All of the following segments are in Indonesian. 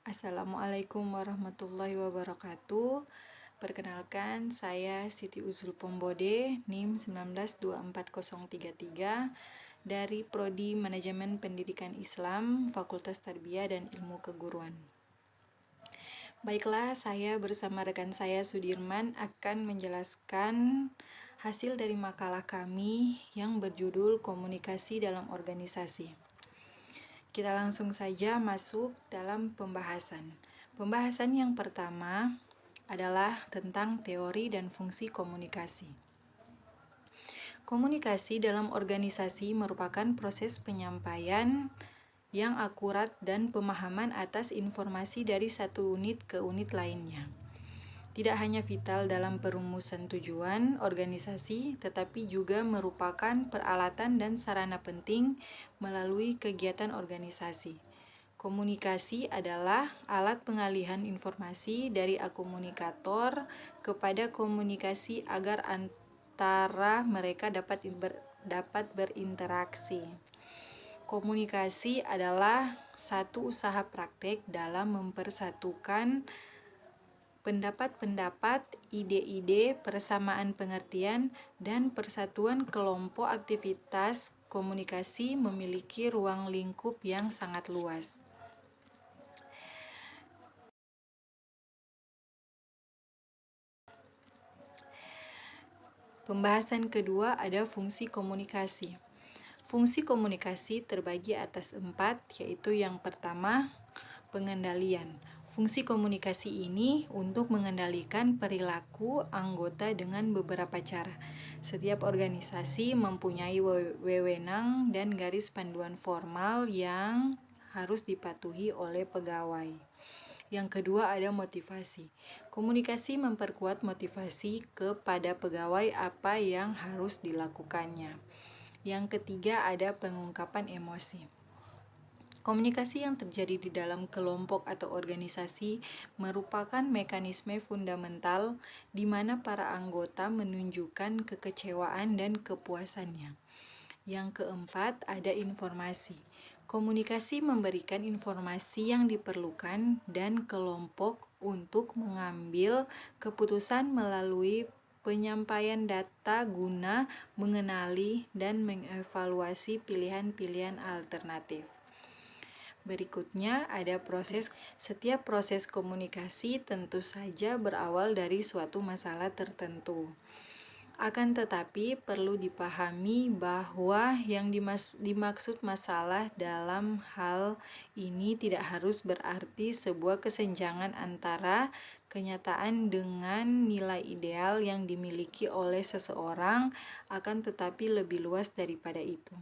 Assalamualaikum warahmatullahi wabarakatuh. Perkenalkan, saya Siti Uzul Pombode, NIM 1924033 dari Prodi Manajemen Pendidikan Islam, Fakultas Tarbiyah dan Ilmu Keguruan. Baiklah, saya bersama rekan saya Sudirman akan menjelaskan hasil dari makalah kami yang berjudul Komunikasi dalam Organisasi. Kita langsung saja masuk dalam pembahasan. Pembahasan yang pertama adalah tentang teori dan fungsi komunikasi. Komunikasi dalam organisasi merupakan proses penyampaian yang akurat dan pemahaman atas informasi dari satu unit ke unit lainnya. Tidak hanya vital dalam perumusan tujuan organisasi, tetapi juga merupakan peralatan dan sarana penting melalui kegiatan organisasi. Komunikasi adalah alat pengalihan informasi dari komunikator kepada komunikasi agar antara mereka dapat berinteraksi. Komunikasi adalah satu usaha praktek dalam mempersatukan pendapat-pendapat, ide-ide, persamaan pengertian, dan persatuan kelompok. Aktivitas komunikasi memiliki ruang lingkup yang sangat luas. Pembahasan kedua ada fungsi komunikasi. Fungsi komunikasi terbagi atas 4, yaitu yang pertama, pengendalian. Fungsi komunikasi ini untuk mengendalikan perilaku anggota dengan beberapa cara. Setiap organisasi mempunyai wewenang dan garis panduan formal yang harus dipatuhi oleh pegawai. Yang kedua ada motivasi. Komunikasi memperkuat motivasi kepada pegawai apa yang harus dilakukannya. Yang ketiga ada pengungkapan emosi. Komunikasi yang terjadi di dalam kelompok atau organisasi merupakan mekanisme fundamental di mana para anggota menunjukkan kekecewaan dan kepuasannya. Yang keempat, ada informasi. Komunikasi memberikan informasi yang diperlukan dan kelompok untuk mengambil keputusan melalui penyampaian data guna mengenali dan mengevaluasi pilihan-pilihan alternatif. Berikutnya ada proses. Setiap proses komunikasi tentu saja berawal dari suatu masalah tertentu. Akan tetapi perlu dipahami bahwa yang dimaksud masalah dalam hal ini tidak harus berarti sebuah kesenjangan antara kenyataan dengan nilai ideal yang dimiliki oleh seseorang, akan tetapi lebih luas daripada itu.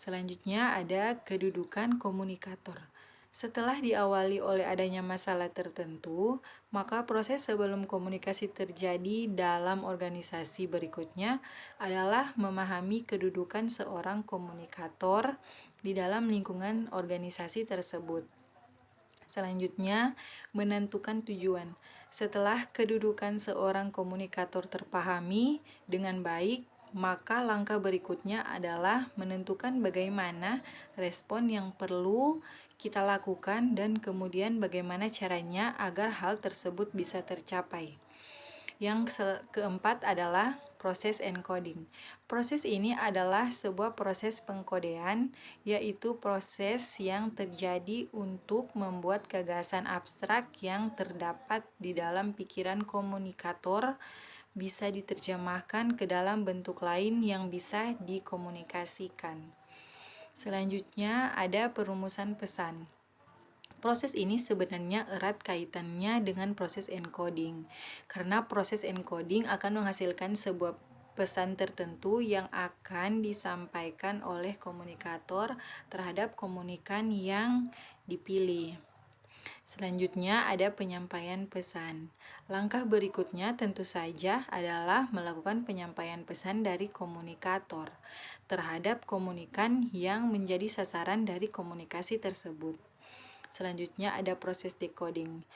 Selanjutnya ada kedudukan komunikator. Setelah diawali oleh adanya masalah tertentu, maka proses sebelum komunikasi terjadi dalam organisasi berikutnya adalah memahami kedudukan seorang komunikator di dalam lingkungan organisasi tersebut. Selanjutnya, menentukan tujuan. Setelah kedudukan seorang komunikator terpahami dengan baik, maka langkah berikutnya adalah menentukan bagaimana respon yang perlu kita lakukan dan kemudian bagaimana caranya agar hal tersebut bisa tercapai. Yang keempat adalah proses encoding. Proses ini adalah sebuah proses pengkodean, yaitu proses yang terjadi untuk membuat gagasan abstrak yang terdapat di dalam pikiran komunikator bisa diterjemahkan ke dalam bentuk lain yang bisa dikomunikasikan. Selanjutnya ada perumusan pesan. Proses ini sebenarnya erat kaitannya dengan proses encoding, karena proses encoding akan menghasilkan sebuah pesan tertentu yang akan disampaikan oleh komunikator terhadap komunikan yang dipilih. Selanjutnya ada penyampaian pesan. Langkah berikutnya tentu saja adalah melakukan penyampaian pesan dari komunikator terhadap komunikan yang menjadi sasaran dari komunikasi tersebut. Selanjutnya ada proses decoding.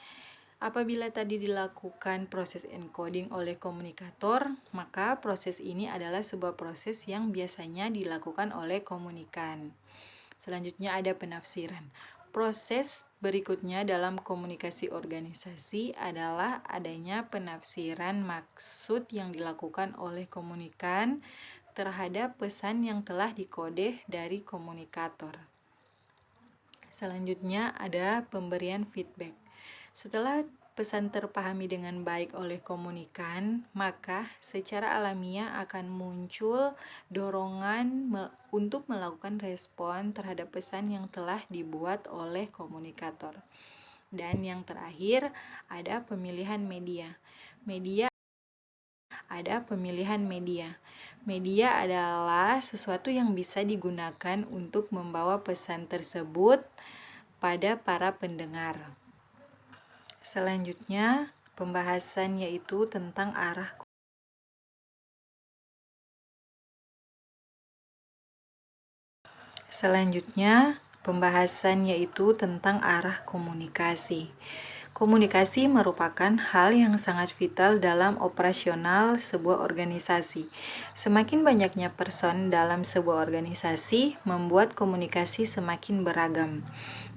Apabila tadi dilakukan proses encoding oleh komunikator, maka proses ini adalah sebuah proses yang biasanya dilakukan oleh komunikan. Selanjutnya ada penafsiran. Proses berikutnya dalam komunikasi organisasi adalah adanya penafsiran maksud yang dilakukan oleh komunikan terhadap pesan yang telah dikode dari komunikator. Selanjutnya ada pemberian feedback. Setelah pesan terpahami dengan baik oleh komunikan, maka secara alamiah akan muncul dorongan untuk melakukan respon terhadap pesan yang telah dibuat oleh komunikator. Dan yang terakhir, ada pemilihan media. Media adalah sesuatu yang bisa digunakan untuk membawa pesan tersebut pada para pendengar. Selanjutnya, pembahasan yaitu tentang arah komunikasi. Komunikasi merupakan hal yang sangat vital dalam operasional sebuah organisasi. Semakin banyaknya person dalam sebuah organisasi membuat komunikasi semakin beragam.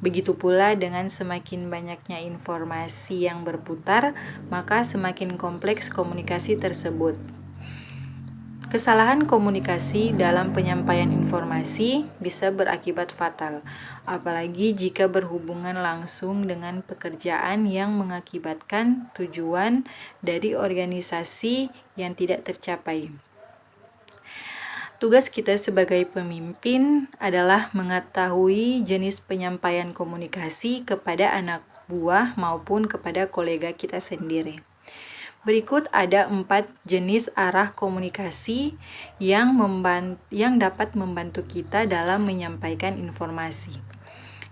Begitu pula dengan semakin banyaknya informasi yang berputar, maka semakin kompleks komunikasi tersebut. Kesalahan komunikasi dalam penyampaian informasi bisa berakibat fatal, apalagi jika berhubungan langsung dengan pekerjaan yang mengakibatkan tujuan dari organisasi yang tidak tercapai. Tugas kita sebagai pemimpin adalah mengetahui jenis penyampaian komunikasi kepada anak buah maupun kepada kolega kita sendiri. Berikut ada 4 jenis arah komunikasi yang dapat membantu kita dalam menyampaikan informasi.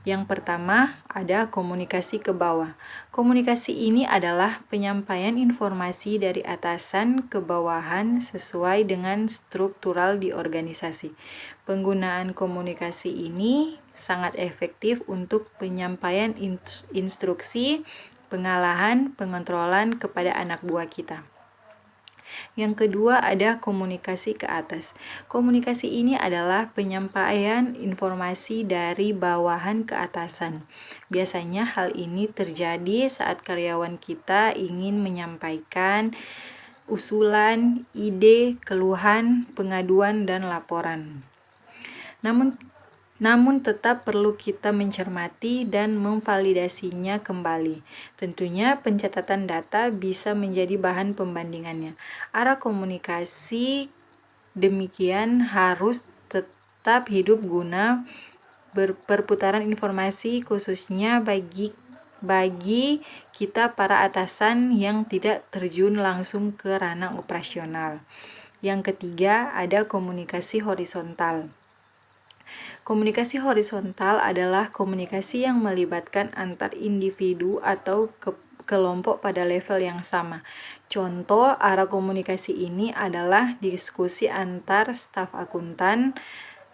Yang pertama, ada komunikasi ke bawah. Komunikasi ini adalah penyampaian informasi dari atasan ke bawahan sesuai dengan struktural di organisasi. Penggunaan komunikasi ini sangat efektif untuk penyampaian instruksi, pengalahan, pengontrolan kepada anak buah kita. Yang kedua ada komunikasi ke atas. Komunikasi ini adalah penyampaian informasi dari bawahan ke atasan. Biasanya hal ini terjadi saat karyawan kita ingin menyampaikan usulan, ide, keluhan, pengaduan, dan laporan. Namun tetap perlu kita mencermati dan memvalidasinya kembali. Tentunya pencatatan data bisa menjadi bahan pembandingannya. Arah komunikasi demikian harus tetap hidup guna perputaran informasi khususnya bagi kita para atasan yang tidak terjun langsung ke ranah operasional. Yang ketiga ada komunikasi horizontal. Komunikasi horizontal adalah komunikasi yang melibatkan antar individu atau kelompok pada level yang sama. Contoh arah komunikasi ini adalah diskusi antar staf akuntan,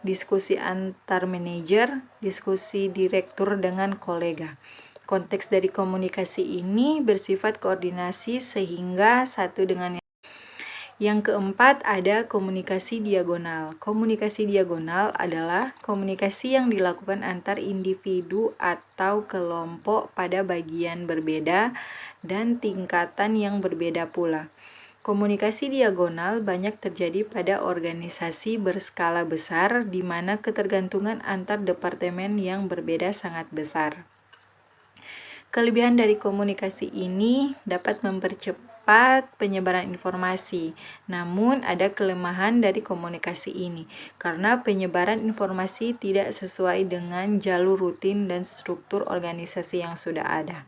diskusi antar manajer, diskusi direktur dengan kolega. Konteks dari komunikasi ini bersifat koordinasi sehingga satu dengan yang keempat ada komunikasi diagonal. Komunikasi diagonal adalah komunikasi yang dilakukan antar individu atau kelompok pada bagian berbeda dan tingkatan yang berbeda pula. Komunikasi diagonal banyak terjadi pada organisasi berskala besar di mana ketergantungan antar departemen yang berbeda sangat besar. Kelebihan dari komunikasi ini dapat mempercepat penyebaran informasi. Namun ada kelemahan dari komunikasi ini karena penyebaran informasi tidak sesuai dengan jalur rutin dan struktur organisasi yang sudah ada.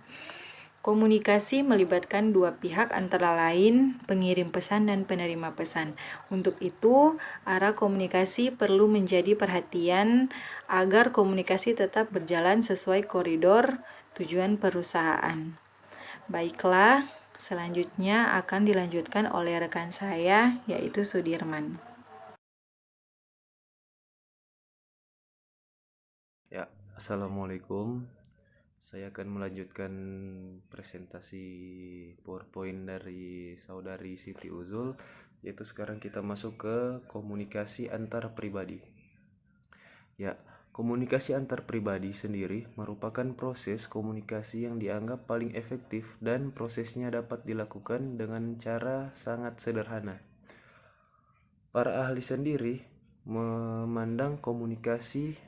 Komunikasi melibatkan dua pihak antara lain pengirim pesan dan penerima pesan. Untuk itu, arah komunikasi perlu menjadi perhatian agar komunikasi tetap berjalan sesuai koridor tujuan perusahaan. Baiklah, selanjutnya akan dilanjutkan oleh rekan saya, yaitu Sudirman. Ya, Assalamualaikum. Saya akan melanjutkan presentasi PowerPoint dari saudari Siti Uzul, yaitu sekarang kita masuk ke komunikasi antar pribadi. Ya, Komunikasi antar pribadi sendiri merupakan proses komunikasi yang dianggap paling efektif dan prosesnya dapat dilakukan dengan cara sangat sederhana. Para ahli sendiri memandang komunikasi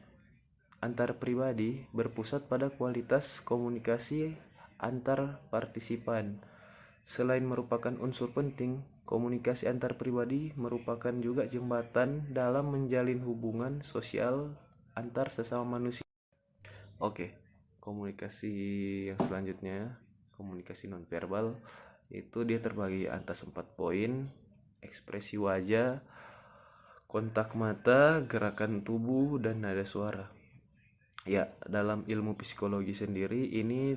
antar pribadi berpusat pada kualitas komunikasi antar partisipan. Selain merupakan unsur penting, komunikasi antar pribadi merupakan juga jembatan dalam menjalin hubungan sosial antar sesama manusia. Oke, komunikasi yang selanjutnya, komunikasi nonverbal, itu dia terbagi atas 4 poin: ekspresi wajah, kontak mata, gerakan tubuh, dan nada suara. Ya, dalam ilmu psikologi sendiri ini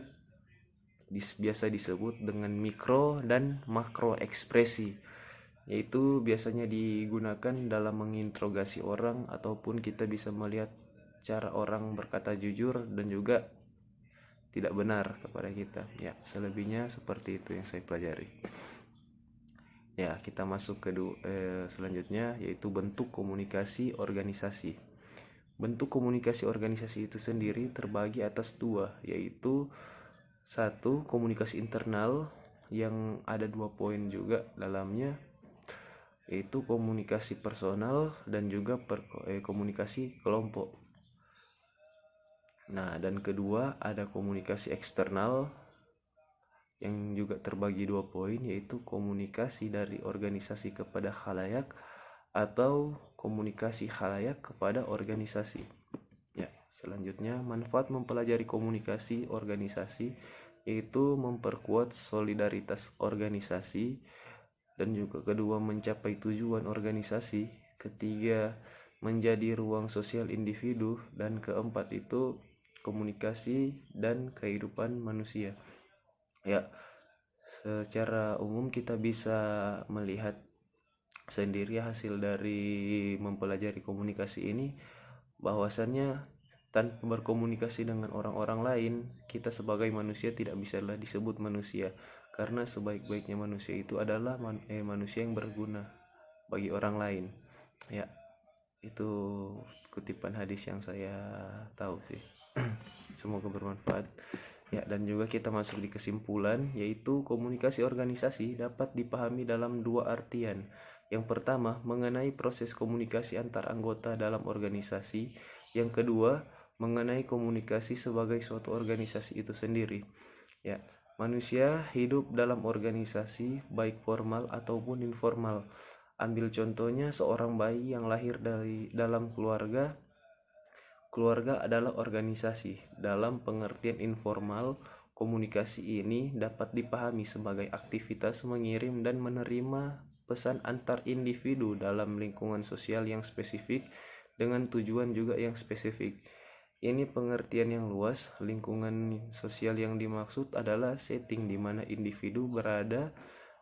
biasa disebut dengan mikro dan makro ekspresi, yaitu biasanya digunakan dalam menginterogasi orang ataupun kita bisa melihat cara orang berkata jujur dan juga tidak benar kepada kita. Ya, selebihnya seperti itu yang saya pelajari. Ya, kita masuk ke selanjutnya, yaitu bentuk komunikasi organisasi. Bentuk komunikasi organisasi itu sendiri terbagi atas 2, yaitu 1, komunikasi internal yang ada 2 poin juga dalamnya, yaitu komunikasi personal dan juga komunikasi kelompok. Nah, dan kedua ada komunikasi eksternal yang juga terbagi 2 poin, yaitu komunikasi dari organisasi kepada khalayak atau komunikasi khalayak kepada organisasi. Ya, selanjutnya manfaat mempelajari komunikasi organisasi yaitu memperkuat solidaritas organisasi, dan juga kedua mencapai tujuan organisasi, ketiga menjadi ruang sosial individu, dan keempat itu komunikasi dan kehidupan manusia. Ya, secara umum kita bisa melihat sendiri hasil dari mempelajari komunikasi ini, bahwasannya tanpa berkomunikasi dengan orang-orang lain, kita sebagai manusia tidak bisalah disebut manusia, karena sebaik-baiknya manusia itu adalah manusia yang berguna bagi orang lain. Ya, itu kutipan hadis yang saya tahu sih. Semoga bermanfaat. Ya, dan juga kita masuk di kesimpulan, yaitu komunikasi organisasi dapat dipahami dalam 2 artian. Yang pertama, mengenai proses komunikasi antar anggota dalam organisasi. Yang kedua, mengenai komunikasi sebagai suatu organisasi itu sendiri. Ya, manusia hidup dalam organisasi baik formal ataupun informal. Ambil contohnya seorang bayi yang lahir dari dalam keluarga. Keluarga adalah organisasi. Dalam pengertian informal, komunikasi ini dapat dipahami sebagai aktivitas mengirim dan menerima pesan antar individu dalam lingkungan sosial yang spesifik dengan tujuan juga yang spesifik. Ini pengertian yang luas. Lingkungan sosial yang dimaksud adalah setting di mana individu berada,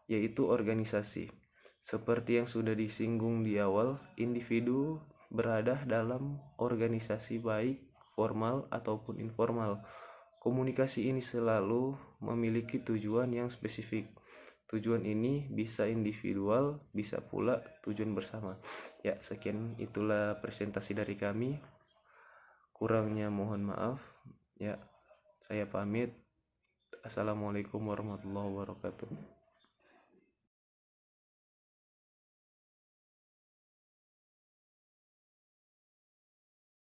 yaitu organisasi. Seperti yang sudah disinggung di awal, individu berada dalam organisasi baik formal ataupun informal. Komunikasi ini selalu memiliki tujuan yang spesifik. Tujuan ini bisa individual, bisa pula tujuan bersama. Ya, sekian itulah presentasi dari kami. Kurangnya mohon maaf. Ya, saya pamit. Assalamualaikum warahmatullahi wabarakatuh.